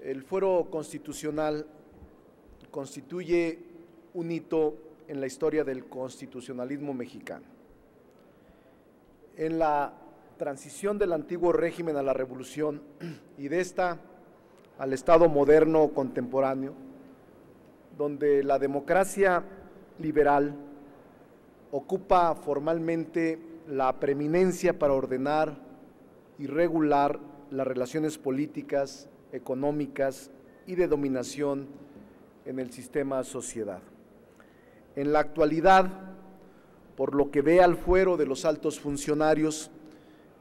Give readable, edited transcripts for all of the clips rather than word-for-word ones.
El fuero constitucional constituye un hito en la historia del constitucionalismo mexicano. En la transición del antiguo régimen a la revolución y de esta al Estado moderno contemporáneo, donde la democracia liberal ocupa formalmente la preeminencia para ordenar y regular las relaciones políticas, económicas y de dominación en el sistema sociedad. En la actualidad, por lo que ve al fuero de los altos funcionarios,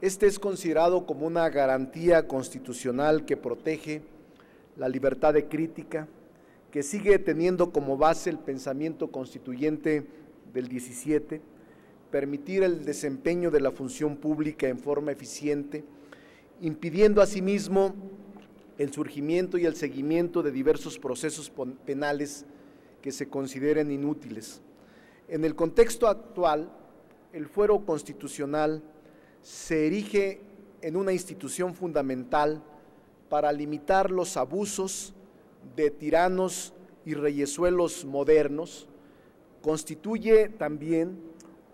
este es considerado como una garantía constitucional que protege la libertad de crítica, que sigue teniendo como base el pensamiento constituyente del 17, permitir el desempeño de la función pública en forma eficiente, impidiendo asimismo el surgimiento y el seguimiento de diversos procesos penales que se consideren inútiles. En el contexto actual, el fuero constitucional se erige en una institución fundamental para limitar los abusos de tiranos y reyesuelos modernos. Constituye también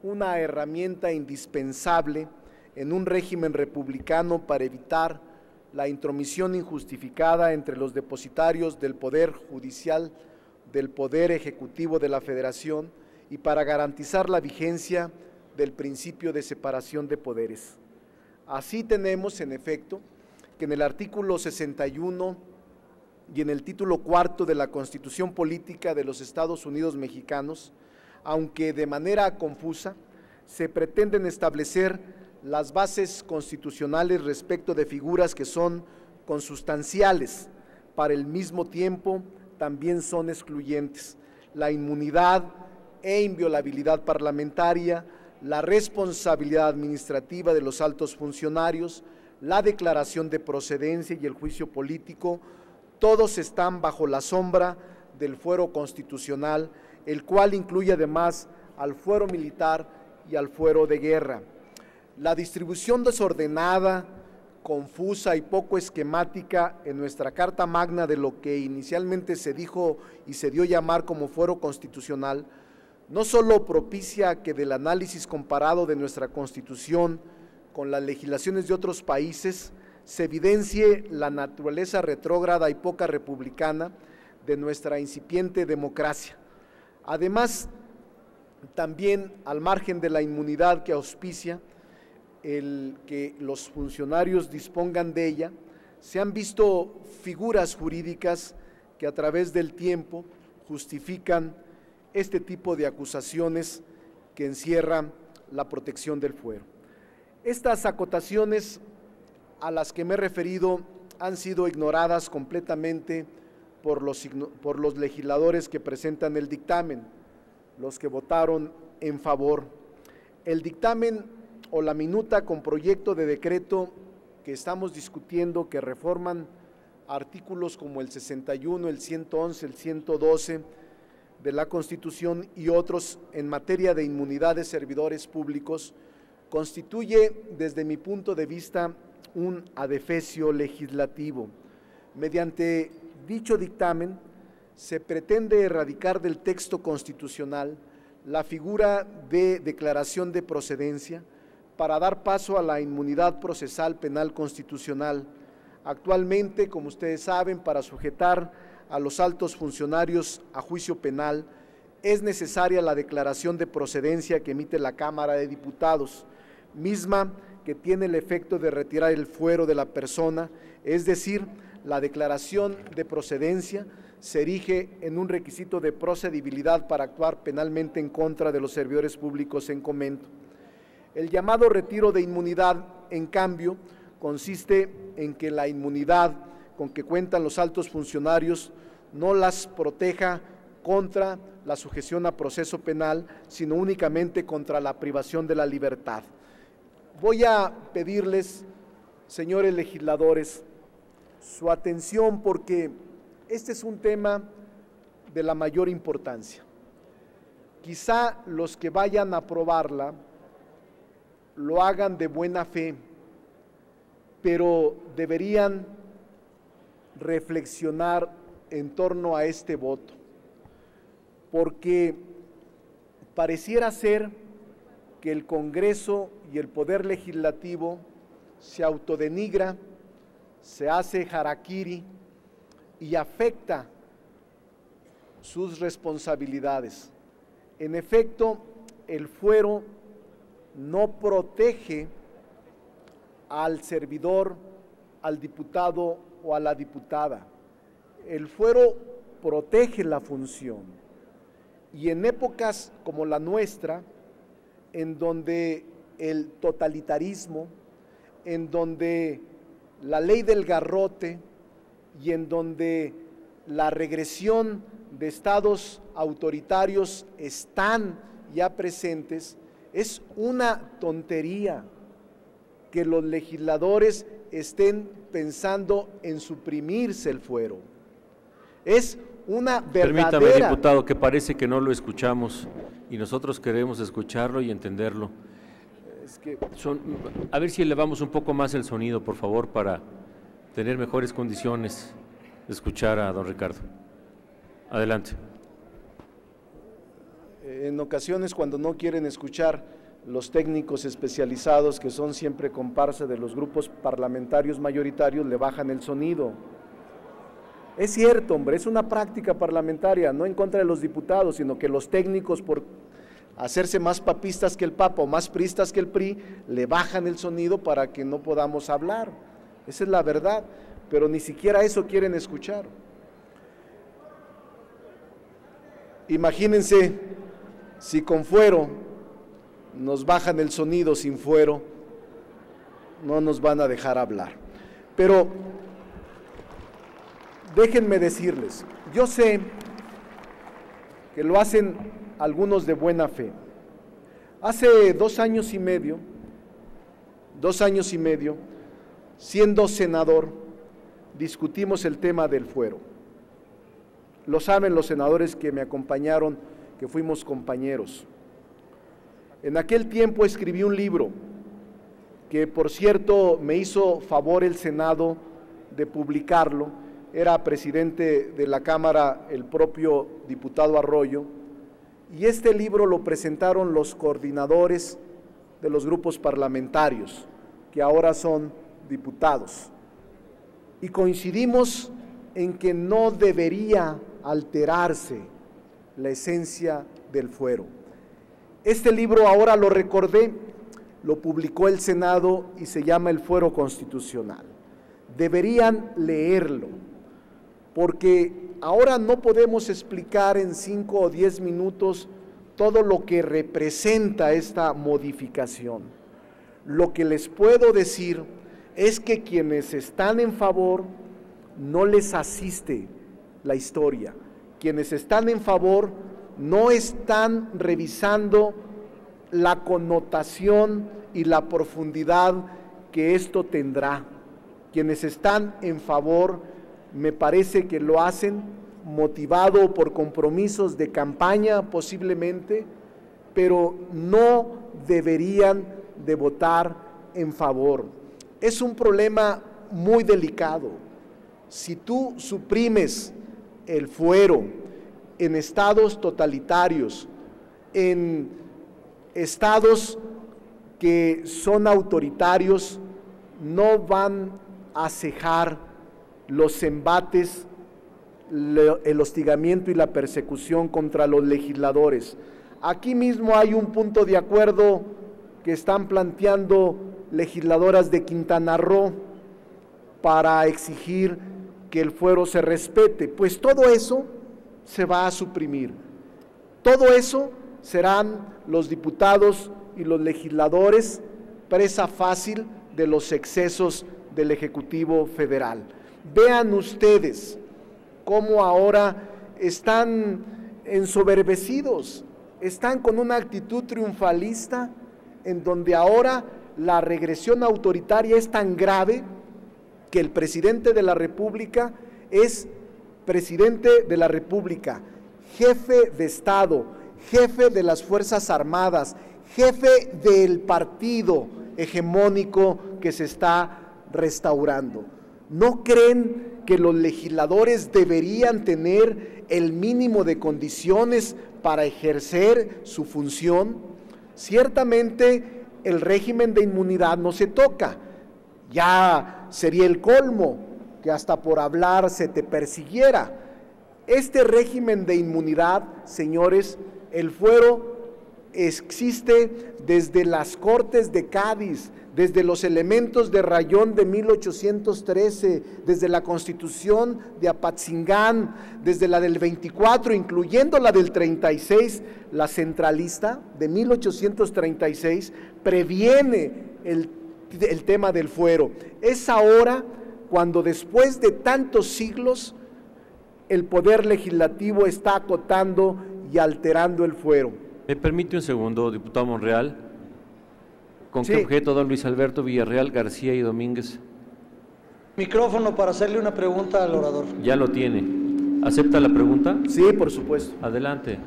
una herramienta indispensable en un régimen republicano para evitar la intromisión injustificada entre los depositarios del Poder Judicial, del Poder Ejecutivo de la Federación y para garantizar la vigencia del principio de separación de poderes. Así tenemos, en efecto, que en el artículo 61 y en el título cuarto de la Constitución Política de los Estados Unidos Mexicanos, aunque de manera confusa, se pretenden establecer las bases constitucionales respecto de figuras que son consustanciales, para el mismo tiempo también son excluyentes: la inmunidad e inviolabilidad parlamentaria, la responsabilidad administrativa de los altos funcionarios, la declaración de procedencia y el juicio político, todos están bajo la sombra del fuero constitucional, el cual incluye además al fuero militar y al fuero de guerra. La distribución desordenada, confusa y poco esquemática en nuestra Carta Magna de lo que inicialmente se dijo y se dio a llamar como fuero constitucional, no solo propicia que del análisis comparado de nuestra Constitución con las legislaciones de otros países se evidencie la naturaleza retrógrada y poca republicana de nuestra incipiente democracia. Además, también al margen de la inmunidad que auspicia el que los funcionarios dispongan de ella, se han visto figuras jurídicas que a través del tiempo justifican este tipo de acusaciones que encierran la protección del fuero. Estas acotaciones a las que me he referido han sido ignoradas completamente por los legisladores que presentan el dictamen, los que votaron en favor. El dictamen o la minuta con proyecto de decreto que estamos discutiendo, que reforman artículos como el 61, el 111, el 112 de la Constitución y otros en materia de inmunidad de servidores públicos, constituye, desde mi punto de vista, un adefesio legislativo. Mediante dicho dictamen, se pretende erradicar del texto constitucional la figura de declaración de procedencia para dar paso a la inmunidad procesal penal constitucional. Actualmente, como ustedes saben, para sujetar a los altos funcionarios a juicio penal es necesaria la declaración de procedencia que emite la Cámara de Diputados, misma que tiene el efecto de retirar el fuero de la persona, es decir, la declaración de procedencia se erige en un requisito de procedibilidad para actuar penalmente en contra de los servidores públicos en comento. El llamado retiro de inmunidad, en cambio, consiste en que la inmunidad con que cuentan los altos funcionarios no las proteja contra la sujeción a proceso penal, sino únicamente contra la privación de la libertad. Voy a pedirles, señores legisladores, su atención porque este es un tema de la mayor importancia. Quizá los que vayan a aprobarla lo hagan de buena fe, pero deberían reflexionar en torno a este voto, porque pareciera ser que el Congreso y el Poder Legislativo se autodenigra, se hace harakiri y afecta sus responsabilidades. En efecto, el fuero no protege al servidor, al diputado o a la diputada. El fuero protege la función. Y en épocas como la nuestra, en donde el totalitarismo, en donde la ley del garrote y en donde la regresión de estados autoritarios están ya presentes, es una tontería que los legisladores estén pensando en suprimirse el fuero. Es una verdadera… Permítame, diputado, que parece que no lo escuchamos y nosotros queremos escucharlo y entenderlo. A ver si elevamos un poco más el sonido, por favor, para tener mejores condiciones de escuchar a don Ricardo. Adelante. En ocasiones, cuando no quieren escuchar los técnicos especializados, que son siempre comparsa de los grupos parlamentarios mayoritarios, le bajan el sonido. Es cierto, hombre, es una práctica parlamentaria, no en contra de los diputados, sino que los técnicos, por hacerse más papistas que el Papa o más priistas que el PRI, le bajan el sonido para que no podamos hablar. Esa es la verdad, pero ni siquiera eso quieren escuchar. Imagínense si con fuero nos bajan el sonido, sin fuero no nos van a dejar hablar. Pero déjenme decirles, yo sé que lo hacen algunos de buena fe. Hace 2 años y medio, siendo senador, discutimos el tema del fuero. Lo saben los senadores que me acompañaron, que fuimos compañeros. En aquel tiempo escribí un libro que, por cierto, me hizo favor el Senado de publicarlo. Era presidente de la Cámara el propio diputado Arroyo, y este libro lo presentaron los coordinadores de los grupos parlamentarios, que ahora son diputados. Y coincidimos en que no debería alterarse la esencia del fuero. Este libro, ahora lo recordé, lo publicó el Senado y se llama El Fuero Constitucional. Deberían leerlo, porque ahora no podemos explicar en 5 o 10 minutos todo lo que representa esta modificación. Lo que les puedo decir es que quienes están en favor no les asiste la historia. Quienes están en favor no están revisando la connotación y la profundidad que esto tendrá. Quienes están en favor, me parece que lo hacen motivado por compromisos de campaña posiblemente, pero no deberían de votar en favor. Es un problema muy delicado. Si tú suprimes el fuero en estados totalitarios, en estados que son autoritarios, no van a cejar los embates, el hostigamiento y la persecución contra los legisladores. Aquí mismo hay un punto de acuerdo que están planteando legisladoras de Quintana Roo para exigir que el fuero se respete. Pues todo eso se va a suprimir. Todo eso serán los diputados y los legisladores presa fácil de los excesos del Ejecutivo Federal. Vean ustedes cómo ahora están ensoberbecidos, están con una actitud triunfalista en donde ahora la regresión autoritaria es tan grave que el presidente de la República es presidente de la República, jefe de Estado, jefe de las Fuerzas Armadas, jefe del partido hegemónico que se está restaurando. ¿No creen que los legisladores deberían tener el mínimo de condiciones para ejercer su función, ciertamente el régimen de inmunidad no se toca. Ya sería el colmo que hasta por hablar se te persiguiera. Este régimen de inmunidad, señores, el fuero existe desde las Cortes de Cádiz, desde los elementos de Rayón de 1813, desde la Constitución de Apatzingán, desde la del 24, incluyendo la del 36, la centralista de 1836, previene el tema del fuero. Es ahora cuando, después de tantos siglos, el Poder Legislativo está acotando y alterando el fuero. ¿Me permite un segundo, diputado Monreal? ¿Con Sí. qué objeto, don Luis Alberto Villarreal, García y Domínguez? Micrófono para hacerle una pregunta al orador. Ya lo tiene. ¿Acepta la pregunta? Sí, por supuesto. Adelante.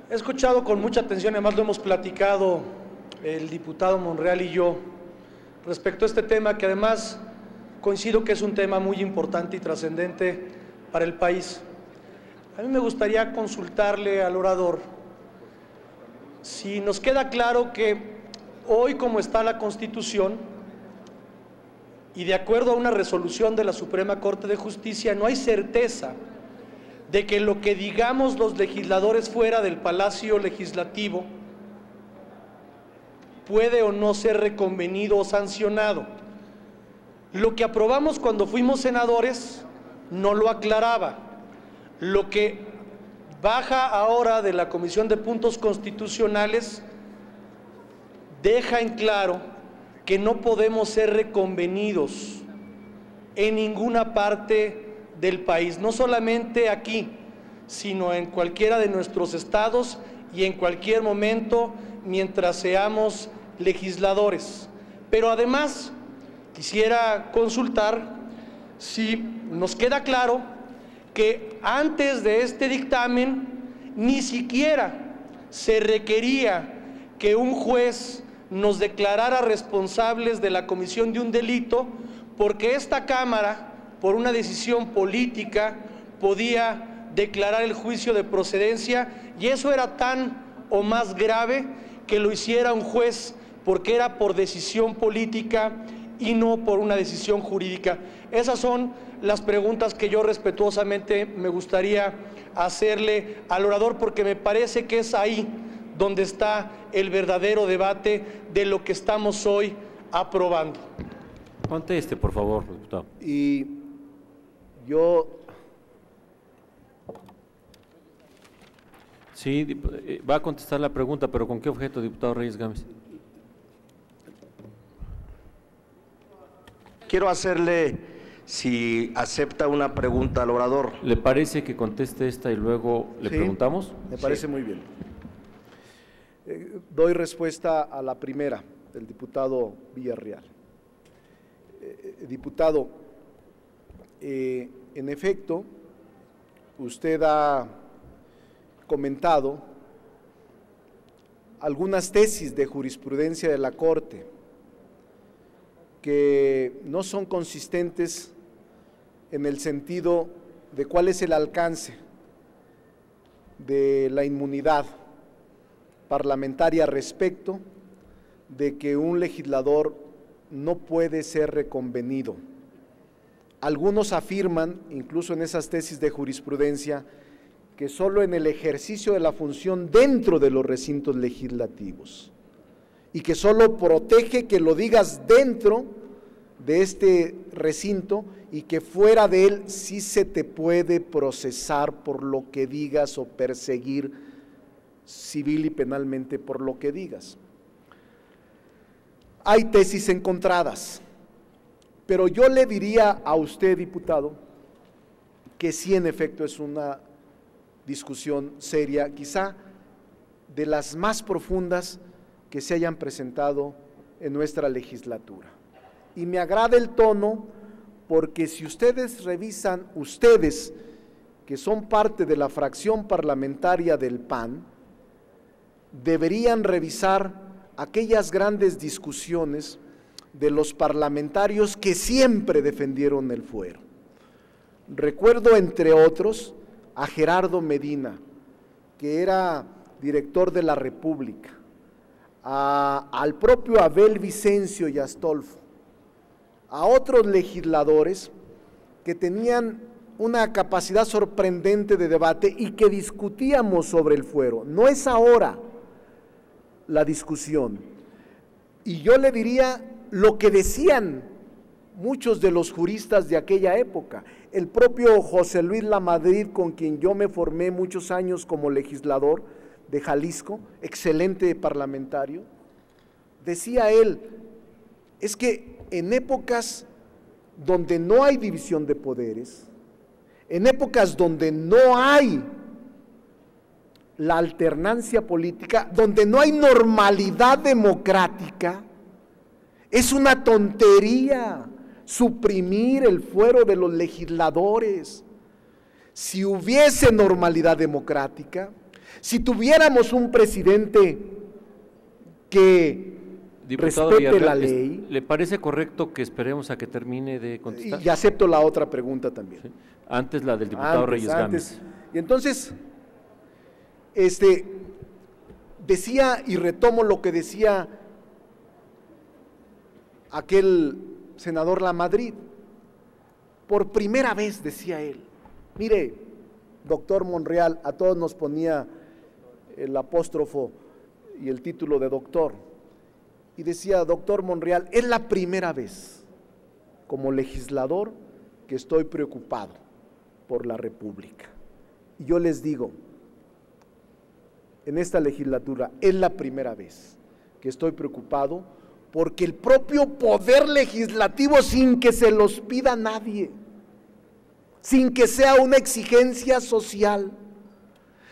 He escuchado con mucha atención, además lo hemos platicado el diputado Monreal y yo, respecto a este tema que además coincido que es un tema muy importante y trascendente para el país. A mí me gustaría consultarle al orador si nos queda claro que hoy, como está la Constitución, y de acuerdo a una resolución de la Suprema Corte de Justicia, no hay certeza de que lo que digamos los legisladores fuera del Palacio Legislativo puede o no ser reconvenido o sancionado. Lo que aprobamos cuando fuimos senadores no lo aclaraba. Lo que baja ahora de la Comisión de Puntos Constitucionales deja en claro que no podemos ser reconvenidos en ninguna parte del país, no solamente aquí, sino en cualquiera de nuestros estados y en cualquier momento mientras seamos legisladores. Pero además quisiera consultar si nos queda claro que antes de este dictamen ni siquiera se requería que un juez nos declarara responsables de la comisión de un delito, porque esta Cámara, por una decisión política, podía declarar el juicio de procedencia, y eso era tan o más grave que lo hiciera un juez, porque era por decisión política y no por una decisión jurídica. Esas son las preguntas que yo respetuosamente me gustaría hacerle al orador, porque me parece que es ahí donde está el verdadero debate de lo que estamos hoy aprobando. Conteste, por favor, diputado. Y yo… Sí, va a contestar la pregunta, pero ¿con qué objeto, diputado Reyes Gámez? Quiero hacerle, si acepta, una pregunta al orador. ¿Le parece que conteste esta y luego le Sí, preguntamos? Me parece muy bien. Doy respuesta a la primera, del diputado Villarreal. Diputado, en efecto, usted ha comentado algunas tesis de jurisprudencia de la Corte que no son consistentes en el sentido de cuál es el alcance de la inmunidad parlamentaria respecto de que un legislador no puede ser reconvenido. Algunos afirman, incluso en esas tesis de jurisprudencia, que solo en el ejercicio de la función dentro de los recintos legislativos, y que solo protege que lo digas dentro de este recinto, y que fuera de él sí se te puede procesar por lo que digas o perseguir civil y penalmente por lo que digas. Hay tesis encontradas, pero yo le diría a usted, diputado, que sí, en efecto, es una discusión seria, quizá de las más profundas que se hayan presentado en nuestra legislatura. Y me agrada el tono, porque si ustedes revisan, ustedes que son parte de la fracción parlamentaria del PAN, deberían revisar aquellas grandes discusiones de los parlamentarios que siempre defendieron el fuero. Recuerdo, entre otros, a Gerardo Medina, que era director de La República, al propio Abel Vicencio y Astolfo, a otros legisladores que tenían una capacidad sorprendente de debate y que discutíamos sobre el fuero. No es ahora la discusión. Y yo le diría lo que decían muchos de los juristas de aquella época. El propio José Luis Lamadrid, con quien yo me formé muchos años como legislador de Jalisco, excelente parlamentario, decía él, es que en épocas donde no hay división de poderes, en épocas donde no hay la alternancia política, donde no hay normalidad democrática, es una tontería suprimir el fuero de los legisladores. Si hubiese normalidad democrática, si tuviéramos un presidente que Diputado respete Villarreal, la ley. ¿Le parece correcto que esperemos a que termine de contestar? Y acepto la otra pregunta también. Sí. Antes la del diputado Reyes Gámez. Y entonces, decía, y retomo lo que decía aquel senador Lamadrid, por primera vez decía él, mire, doctor Monreal, a todos nos ponía el apóstrofo y el título de doctor, y decía, doctor Monreal, es la primera vez como legislador que estoy preocupado por la República. Y yo les digo, en esta legislatura es la primera vez que estoy preocupado porque el propio poder legislativo, sin que se los pida nadie, sin que sea una exigencia social,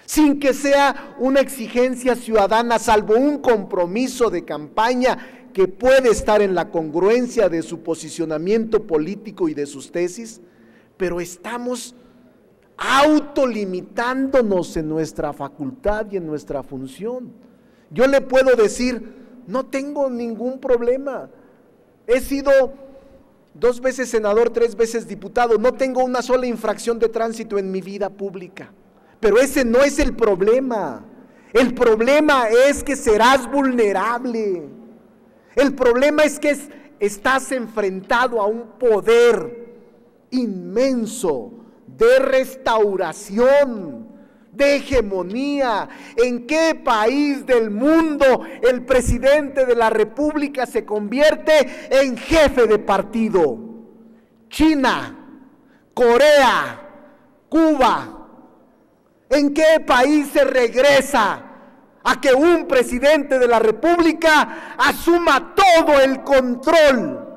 sin que sea una exigencia ciudadana, salvo un compromiso de campaña que puede estar en la congruencia de su posicionamiento político y de sus tesis, pero estamos autolimitándonos en nuestra facultad y en nuestra función. Yo le puedo decir, no tengo ningún problema, he sido 2 veces senador, 3 veces diputado, no tengo una sola infracción de tránsito en mi vida pública, pero ese no es el problema es que serás vulnerable, el problema es que estás enfrentado a un poder inmenso de restauración, de hegemonía. ¿En qué país del mundo el presidente de la República se convierte en jefe de partido? China, Corea, Cuba. ¿En qué país se regresa a que un presidente de la República asuma todo el control?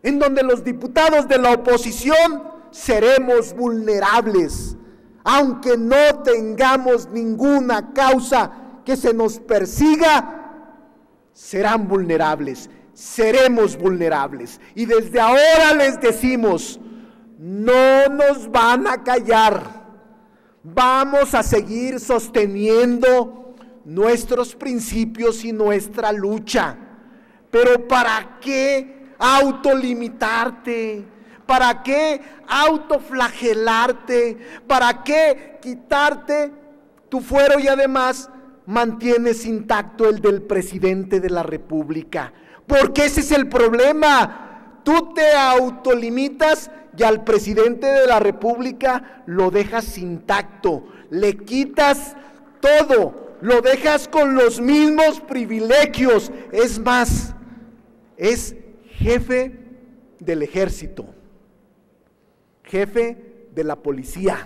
En donde los diputados de la oposición seremos vulnerables, aunque no tengamos ninguna causa que se nos persiga, serán vulnerables, seremos vulnerables. Y desde ahora les decimos, no nos van a callar, vamos a seguir sosteniendo nuestros principios y nuestra lucha. Pero ¿para qué autolimitarte? ¿Para qué autoflagelarte? ¿Para qué quitarte tu fuero y además mantienes intacto el del presidente de la República? Porque ese es el problema. Tú te autolimitas y al presidente de la República lo dejas intacto, le quitas todo, lo dejas con los mismos privilegios. Es más, es jefe del ejército, jefe de la policía.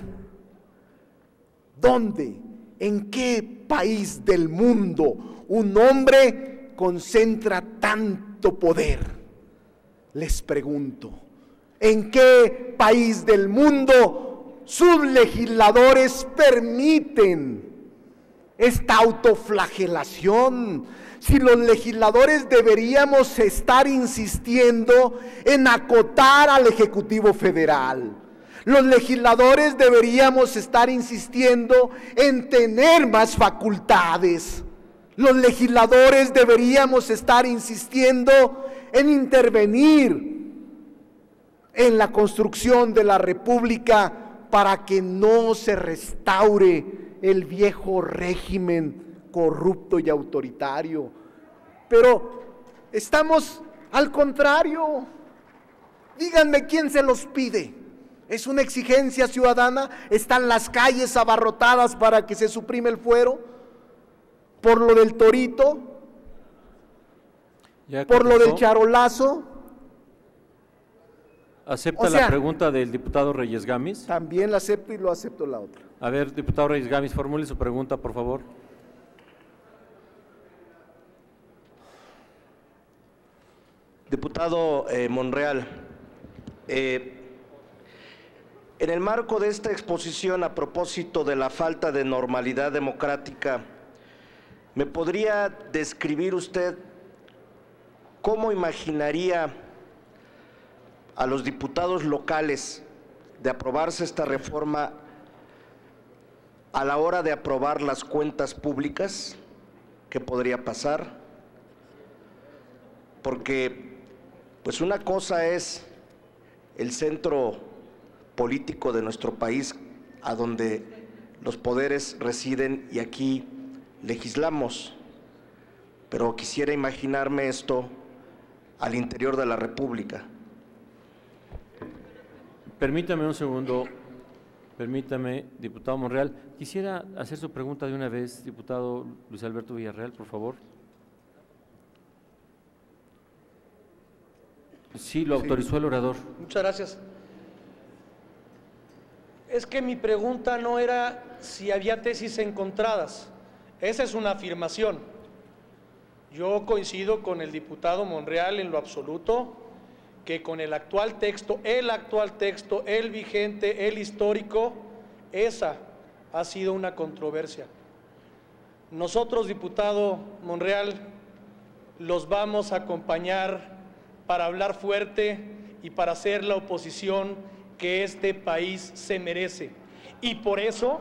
¿Dónde? ¿En qué país del mundo un hombre concentra tanto poder? Les pregunto, ¿en qué país del mundo sus legisladores permiten esta autoflagelación? Si los legisladores deberíamos estar insistiendo en acotar al Ejecutivo Federal, los legisladores deberíamos estar insistiendo en tener más facultades, los legisladores deberíamos estar insistiendo en intervenir en la construcción de la República para que no se restaure el viejo régimen corrupto y autoritario. Pero estamos al contrario. Díganme quién se los pide. ¿Es una exigencia ciudadana? ¿Están las calles abarrotadas para que se suprime el fuero? ¿Por lo del torito? ¿Por lo del charolazo? ¿Acepta la pregunta del diputado Reyes Gámez? También la acepto y lo acepto la otra. A ver, diputado Reyes Gámez, formule su pregunta, por favor. Diputado Monreal, en el marco de esta exposición a propósito de la falta de normalidad democrática, ¿me podría describir usted cómo imaginaría a los diputados locales de aprobarse esta reforma a la hora de aprobar las cuentas públicas? ¿Qué podría pasar? Porque, pues una cosa es el centro político de nuestro país, a donde los poderes residen y aquí legislamos, pero quisiera imaginarme esto al interior de la República. Permítame un segundo, permítame, diputado Monreal. Quisiera hacer su pregunta de una vez, diputado Luis Alberto Villarreal, por favor. Sí, lo autorizó el orador. Muchas gracias. Es que mi pregunta no era si había tesis encontradas. Esa es una afirmación. Yo coincido con el diputado Monreal en lo absoluto, que con el actual texto, el vigente, el histórico, esa ha sido una controversia. Nosotros, diputado Monreal, los vamos a acompañar para hablar fuerte y para hacer la oposición que este país se merece. Y por eso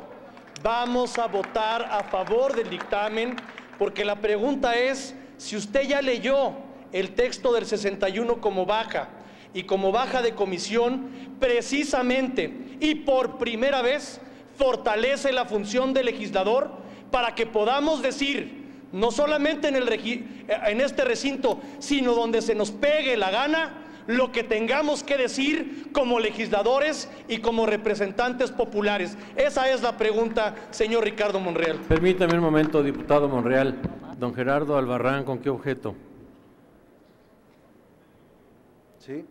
vamos a votar a favor del dictamen, porque la pregunta es si usted ya leyó el texto del 61 como baja y como baja de comisión, precisamente y por primera vez fortalece la función del legislador para que podamos decir, no solamente en este recinto, sino donde se nos pegue la gana, lo que tengamos que decir como legisladores y como representantes populares. Esa es la pregunta, señor Ricardo Monreal. Permítame un momento, diputado Monreal. Don Gerardo Albarrán, ¿con qué objeto? Sí.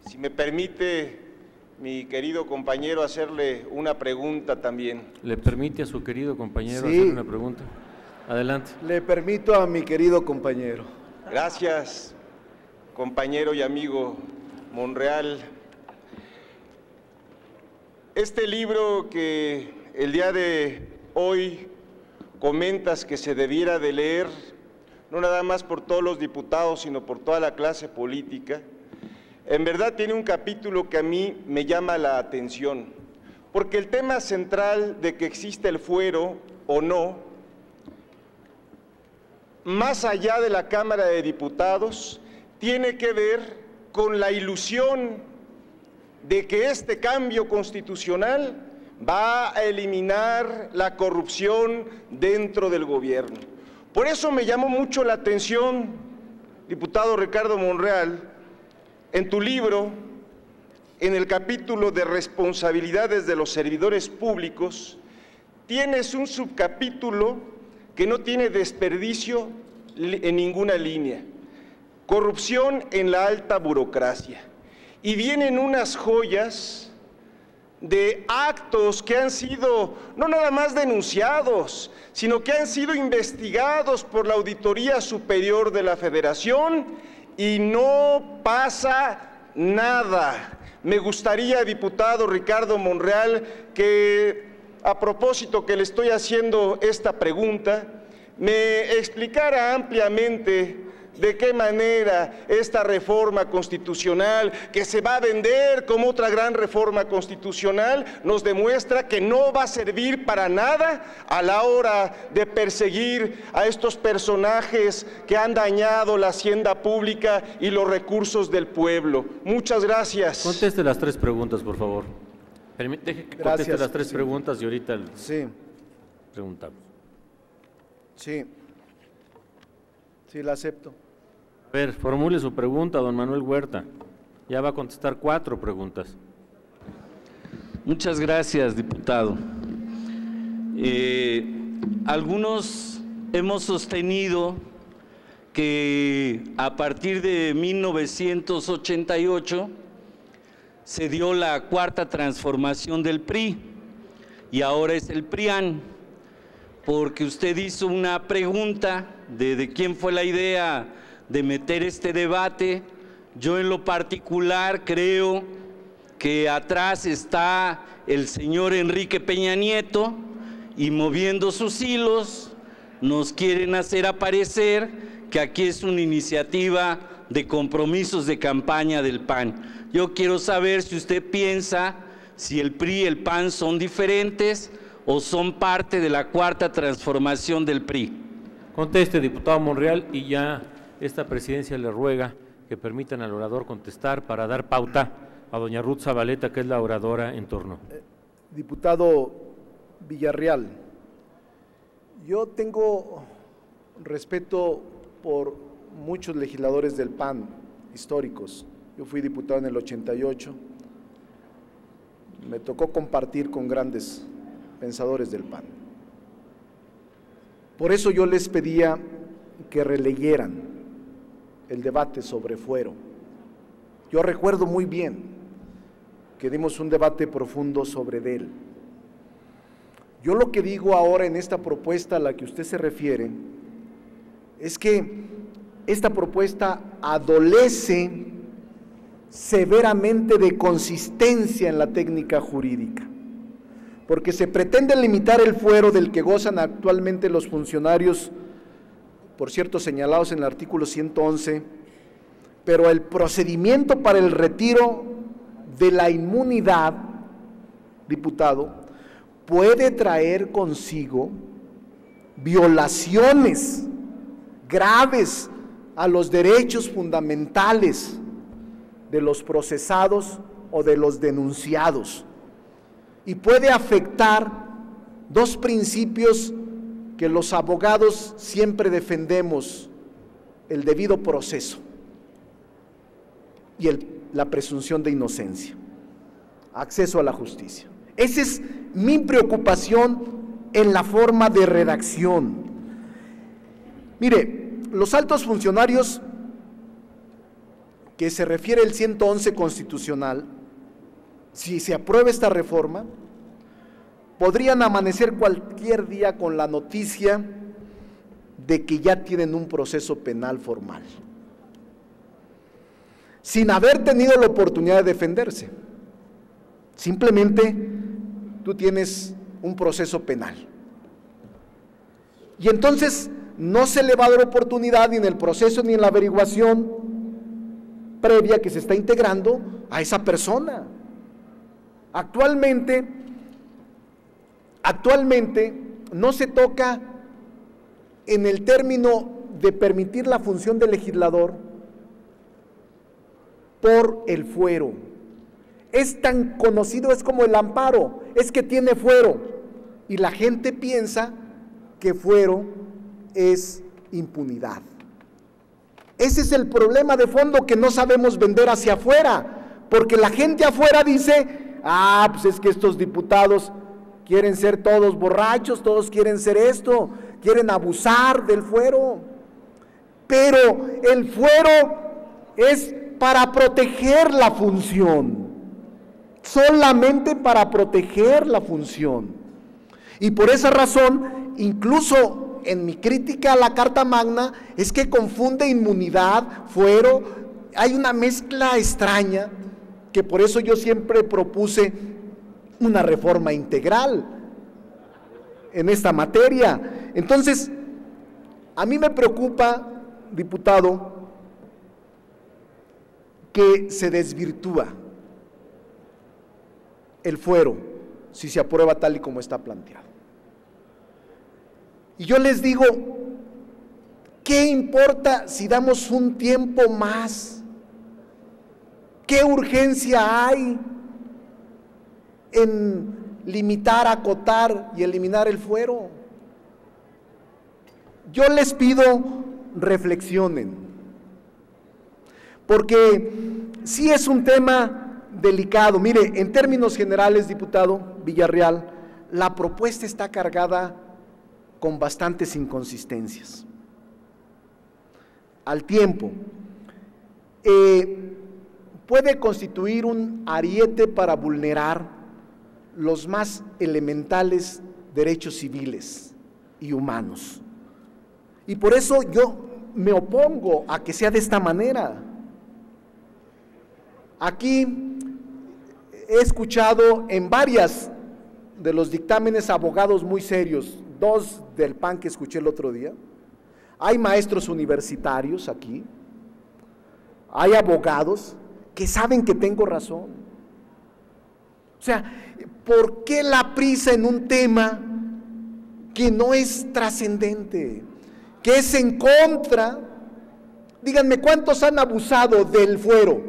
Si me permite, mi querido compañero, hacerle una pregunta también. ¿Le permite a su querido compañero Sí. hacerle una pregunta? Adelante. Le permito a mi querido compañero. Gracias, compañero y amigo Monreal. Este libro que el día de hoy comentas que se debiera de leer, no nada más por todos los diputados, sino por toda la clase política, en verdad tiene un capítulo que a mí me llama la atención, porque el tema central de que existe el fuero o no, más allá de la Cámara de Diputados, tiene que ver con la ilusión de que este cambio constitucional va a eliminar la corrupción dentro del gobierno. Por eso me llamó mucho la atención, diputado Ricardo Monreal, en tu libro, en el capítulo de responsabilidades de los servidores públicos, tienes un subcapítulo que no tiene desperdicio en ninguna línea: corrupción en la alta burocracia. Y vienen unas joyas de actos que han sido no nada más denunciados, sino que han sido investigados por la Auditoría Superior de la Federación y no pasa nada. Me gustaría, diputado Ricardo Monreal, que a propósito que le estoy haciendo esta pregunta, me explicara ampliamente de qué manera esta reforma constitucional, que se va a vender como otra gran reforma constitucional, nos demuestra que no va a servir para nada a la hora de perseguir a estos personajes que han dañado la hacienda pública y los recursos del pueblo. Muchas gracias. Conteste las 3 preguntas, por favor. Deje que conteste las 3 preguntas y ahorita preguntamos. Sí, la acepto. A ver, formule su pregunta, don Manuel Huerta. Ya va a contestar 4 preguntas. Muchas gracias, diputado. Algunos hemos sostenido que a partir de 1988 se dio la cuarta transformación del PRI y ahora es el PRIAN, porque usted hizo una pregunta de quién fue la idea de meter este debate. Yo en lo particular creo que atrás está el señor Enrique Peña Nieto y moviendo sus hilos nos quieren hacer aparecer que aquí es una iniciativa de compromisos de campaña del PAN. Yo quiero saber si usted piensa si el PRI y el PAN son diferentes o son parte de la cuarta transformación del PRI. Conteste, diputado Monreal, y ya esta presidencia le ruega que permitan al orador contestar para dar pauta a doña Ruth Zabaleta, que es la oradora en turno. Diputado Villarreal, yo tengo respeto por muchos legisladores del PAN históricos. Yo fui diputado en el 88, me tocó compartir con grandes pensadores del PAN. Por eso yo les pedía que releyeran el debate sobre fuero. Yo recuerdo muy bien que dimos un debate profundo sobre él. Yo lo que digo ahora en esta propuesta a la que usted se refiere es que esta propuesta adolece severamente de consistencia en la técnica jurídica, porque se pretende limitar el fuero del que gozan actualmente los funcionarios, por cierto señalados en el artículo 111, pero el procedimiento para el retiro de la inmunidad, diputado, puede traer consigo violaciones graves a los derechos fundamentales de los procesados o de los denunciados, y puede afectar 2 principios que los abogados siempre defendemos: el debido proceso y la presunción de inocencia, acceso a la justicia. Esa es mi preocupación en la forma de redacción. Mire, los altos funcionarios que se refiere el 111 constitucional, si se aprueba esta reforma, podrían amanecer cualquier día con la noticia de que ya tienen un proceso penal formal, sin haber tenido la oportunidad de defenderse. Simplemente tú tienes un proceso penal. Y entonces no se le va a dar oportunidad ni en el proceso ni en la averiguación previa que se está integrando a esa persona. Actualmente no se toca en el término de permitir la función del legislador por el fuero. Es tan conocido, es como el amparo, es que tiene fuero, y la gente piensa que fuero es impunidad. Ese es el problema de fondo que no sabemos vender hacia afuera, porque la gente afuera dice: ah, pues es que estos diputados quieren ser todos borrachos, todos quieren ser esto, quieren abusar del fuero. Pero el fuero es para proteger la función, solamente para proteger la función. Y por esa razón, incluso en mi crítica a la Carta Magna, es que confunde inmunidad, fuero, hay una mezcla extraña, que por eso yo siempre propuse una reforma integral en esta materia. Entonces, a mí me preocupa diputado, que se desvirtúa el fuero si se aprueba tal y como está planteado. Y yo les digo, ¿qué importa si damos un tiempo más? ¿Qué urgencia hay en limitar, acotar y eliminar el fuero? Yo les pido reflexionen, porque sí es un tema delicado. Mire, en términos generales, diputado Villarreal, la propuesta está cargada con bastantes inconsistencias. Al tiempo, puede constituir un ariete para vulnerar los más elementales derechos civiles y humanos. Y por eso yo me opongo a que sea de esta manera. Aquí he escuchado en varias de los dictámenes abogados muy serios, 2 del PAN que escuché el otro día. Hay maestros universitarios aquí, hay abogados que saben que tengo razón. O sea, ¿por qué la prisa en un tema que no es trascendente, que es en contra? Díganme, ¿cuántos han abusado del fuero?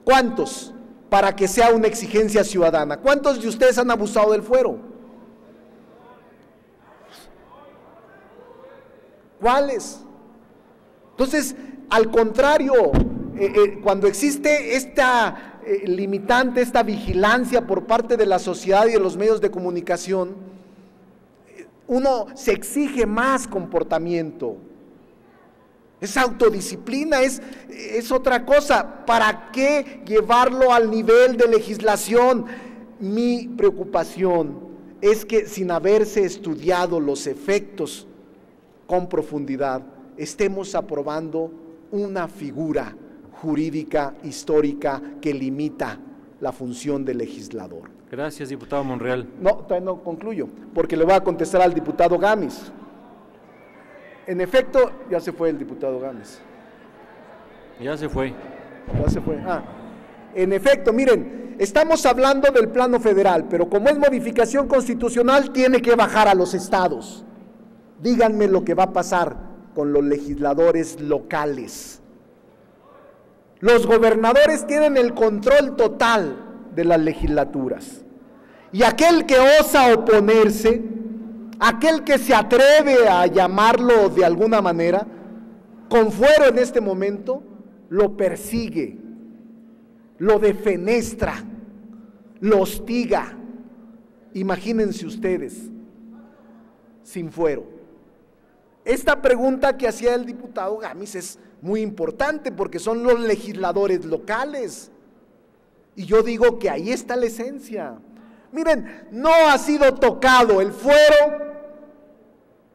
¿Cuántos? Para que sea una exigencia ciudadana. ¿Cuántos de ustedes han abusado del fuero? ¿Cuáles? Entonces, al contrario, cuando existe esta limitante, esta vigilancia por parte de la sociedad y de los medios de comunicación, uno se exige más comportamiento. Es autodisciplina, es otra cosa. ¿Para qué llevarlo al nivel de legislación? Mi preocupación es que sin haberse estudiado los efectos con profundidad, estemos aprobando una figura jurídica histórica que limita la función del legislador. Gracias, diputado Monreal. No, todavía no concluyo, porque le voy a contestar al diputado Gámez. En efecto, ya se fue el diputado Gámez. Ya se fue. Ya se fue. En efecto, miren, estamos hablando del plano federal, pero como es modificación constitucional, tiene que bajar a los estados. Díganme lo que va a pasar con los legisladores locales. Los gobernadores tienen el control total de las legislaturas. Y aquel que osa oponerse, aquel que se atreve a llamarlo de alguna manera, con fuero en este momento, lo persigue, lo defenestra, lo hostiga. Imagínense ustedes, sin fuero. Esta pregunta que hacía el diputado Gámez es muy importante porque son los legisladores locales. Y yo digo que ahí está la esencia. Miren, no ha sido tocado el fuero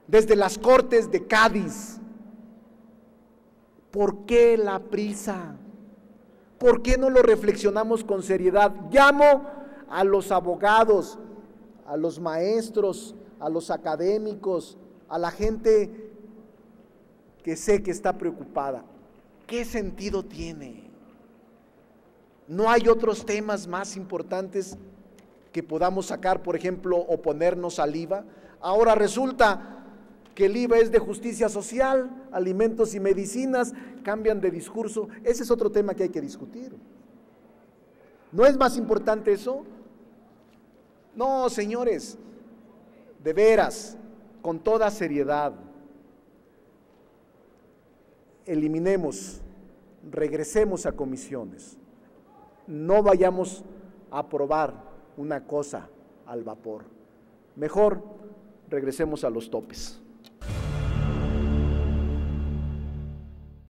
desde las Cortes de Cádiz. ¿Por qué la prisa? ¿Por qué no lo reflexionamos con seriedad? Llamo a los abogados, a los maestros, a los académicos, a la gente que sé que está preocupada. ¿Qué sentido tiene? ¿No hay otros temas más importantes que podamos sacar? Por ejemplo, oponernos al IVA. Ahora resulta que el IVA es de justicia social, alimentos y medicinas, cambian de discurso. Ese es otro tema que hay que discutir. ¿No es más importante eso? No, señores, de veras, con toda seriedad, eliminemos, regresemos a comisiones, no vayamos a aprobar una cosa al vapor, mejor regresemos a los topes.